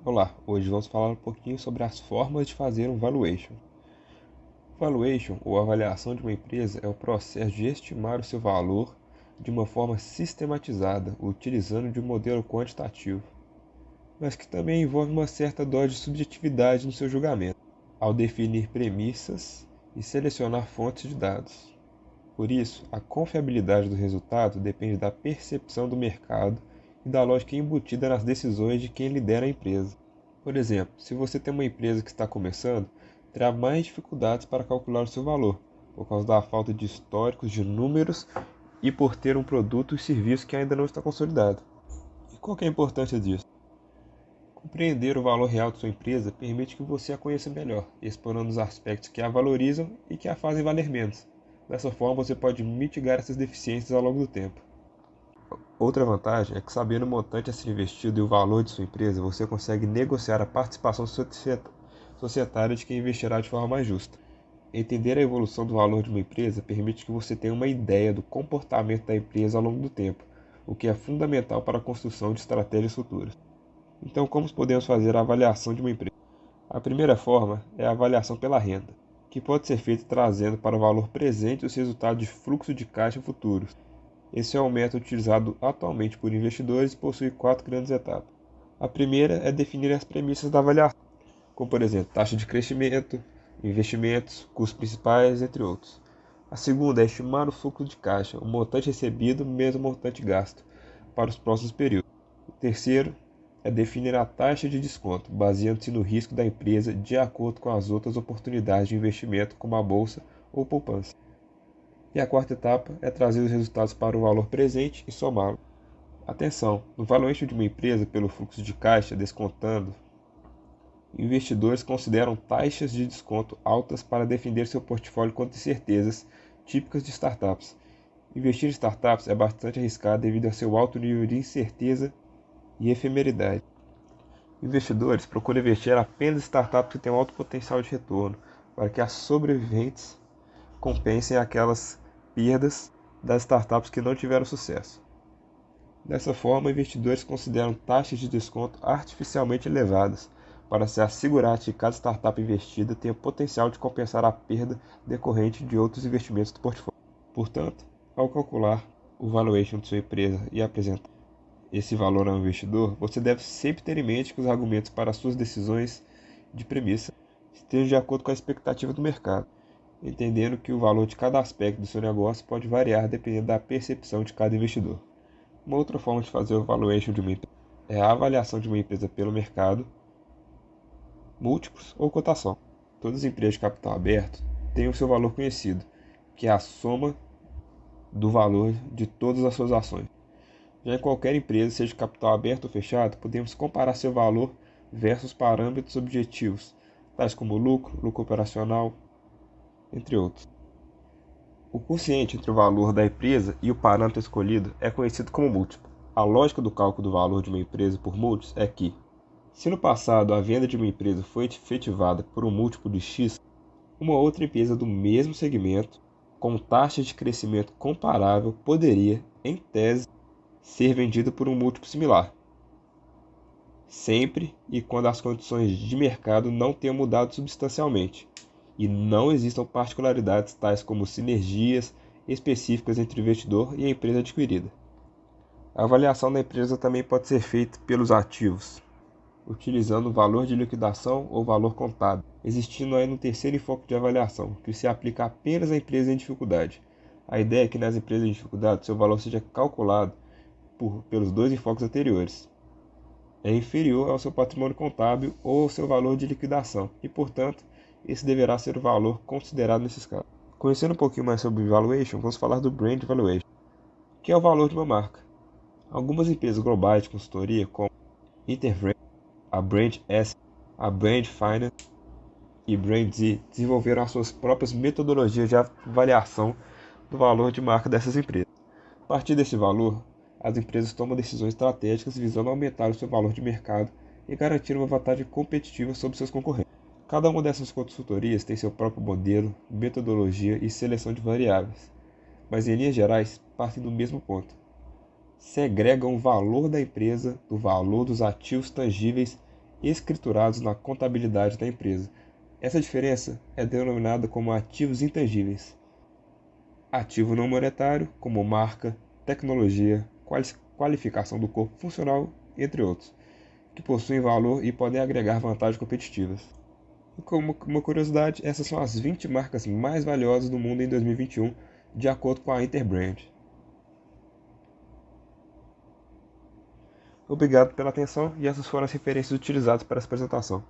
Olá, hoje vamos falar um pouquinho sobre as formas de fazer um valuation. Valuation, ou avaliação de uma empresa, é o processo de estimar o seu valor de uma forma sistematizada, utilizando de um modelo quantitativo, mas que também envolve uma certa dose de subjetividade no seu julgamento, ao definir premissas e selecionar fontes de dados. Por isso, a confiabilidade do resultado depende da percepção do mercado e da lógica embutida nas decisões de quem lidera a empresa. Por exemplo, se você tem uma empresa que está começando, terá mais dificuldades para calcular o seu valor, por causa da falta de históricos de números e por ter um produto e serviço que ainda não está consolidado. E qual que é a importância disso? Compreender o valor real de sua empresa permite que você a conheça melhor, explorando os aspectos que a valorizam e que a fazem valer menos. Dessa forma, você pode mitigar essas deficiências ao longo do tempo. Outra vantagem é que, sabendo o montante a ser investido e o valor de sua empresa, você consegue negociar a participação societária de quem investirá de forma mais justa. Entender a evolução do valor de uma empresa permite que você tenha uma ideia do comportamento da empresa ao longo do tempo, o que é fundamental para a construção de estratégias futuras. Então, como podemos fazer a avaliação de uma empresa? A primeira forma é a avaliação pela renda, que pode ser feita trazendo para o valor presente os resultados de fluxo de caixa futuros. Esse é o método utilizado atualmente por investidores e possui quatro grandes etapas. A primeira é definir as premissas da avaliação, como por exemplo, taxa de crescimento, investimentos, custos principais, entre outros. A segunda é estimar o fluxo de caixa, o montante recebido menos o montante gasto, para os próximos períodos. O terceiro é definir a taxa de desconto, baseando-se no risco da empresa de acordo com as outras oportunidades de investimento, como a bolsa ou poupança. E a quarta etapa é trazer os resultados para o valor presente e somá-lo. Atenção! No valuation de uma empresa pelo fluxo de caixa descontando, investidores consideram taxas de desconto altas para defender seu portfólio contra incertezas típicas de startups. Investir em startups é bastante arriscado devido ao seu alto nível de incerteza e efemeridade. Investidores procuram investir apenas em startups que têm um alto potencial de retorno, para que as sobreviventes compensem aquelas perdas das startups que não tiveram sucesso. Dessa forma, investidores consideram taxas de desconto artificialmente elevadas, para se assegurar que cada startup investida tenha o potencial de compensar a perda decorrente de outros investimentos do portfólio. Portanto, ao calcular o valuation de sua empresa e apresentar esse valor ao investidor, você deve sempre ter em mente que os argumentos para suas decisões de premissa estejam de acordo com a expectativa do mercado, entendendo que o valor de cada aspecto do seu negócio pode variar dependendo da percepção de cada investidor. Uma outra forma de fazer o valuation de uma empresa é a avaliação de uma empresa pelo mercado, múltiplos ou cotação. Todas as empresas de capital aberto têm o seu valor conhecido, que é a soma do valor de todas as suas ações. Já em qualquer empresa, seja de capital aberto ou fechado, podemos comparar seu valor versus parâmetros objetivos, tais como lucro, lucro operacional, entre outros. O quociente entre o valor da empresa e o parâmetro escolhido é conhecido como múltiplo. A lógica do cálculo do valor de uma empresa por múltiplos é que, se no passado a venda de uma empresa foi efetivada por um múltiplo de X, uma outra empresa do mesmo segmento, com taxa de crescimento comparável, poderia, em tese, ser vendida por um múltiplo similar, sempre e quando as condições de mercado não tenham mudado substancialmente e não existam particularidades tais como sinergias específicas entre o investidor e a empresa adquirida. A avaliação da empresa também pode ser feita pelos ativos, utilizando o valor de liquidação ou valor contábil, existindo ainda um terceiro enfoque de avaliação, que se aplica apenas a empresas em dificuldade. A ideia é que nas empresas em dificuldade seu valor seja calculado pelos dois enfoques anteriores. É inferior ao seu patrimônio contábil ou ao seu valor de liquidação, e, portanto, esse deverá ser o valor considerado nesses casos. Conhecendo um pouquinho mais sobre valuation, vamos falar do brand valuation, que é o valor de uma marca. Algumas empresas globais de consultoria, como Interbrand, a Brand S, a Brand Finance e Brand Z, desenvolveram as suas próprias metodologias de avaliação do valor de marca dessas empresas. A partir desse valor, as empresas tomam decisões estratégicas visando aumentar o seu valor de mercado e garantir uma vantagem competitiva sobre seus concorrentes. Cada uma dessas consultorias tem seu próprio modelo, metodologia e seleção de variáveis, mas em linhas gerais partem do mesmo ponto. Segregam o valor da empresa do valor dos ativos tangíveis escriturados na contabilidade da empresa. Essa diferença é denominada como ativos intangíveis. Ativo não monetário, como marca, tecnologia, qualificação do corpo funcional, entre outros, que possuem valor e podem agregar vantagens competitivas. E como uma curiosidade, essas são as 20 marcas mais valiosas do mundo em 2021, de acordo com a Interbrand. Obrigado pela atenção e essas foram as referências utilizadas para essa apresentação.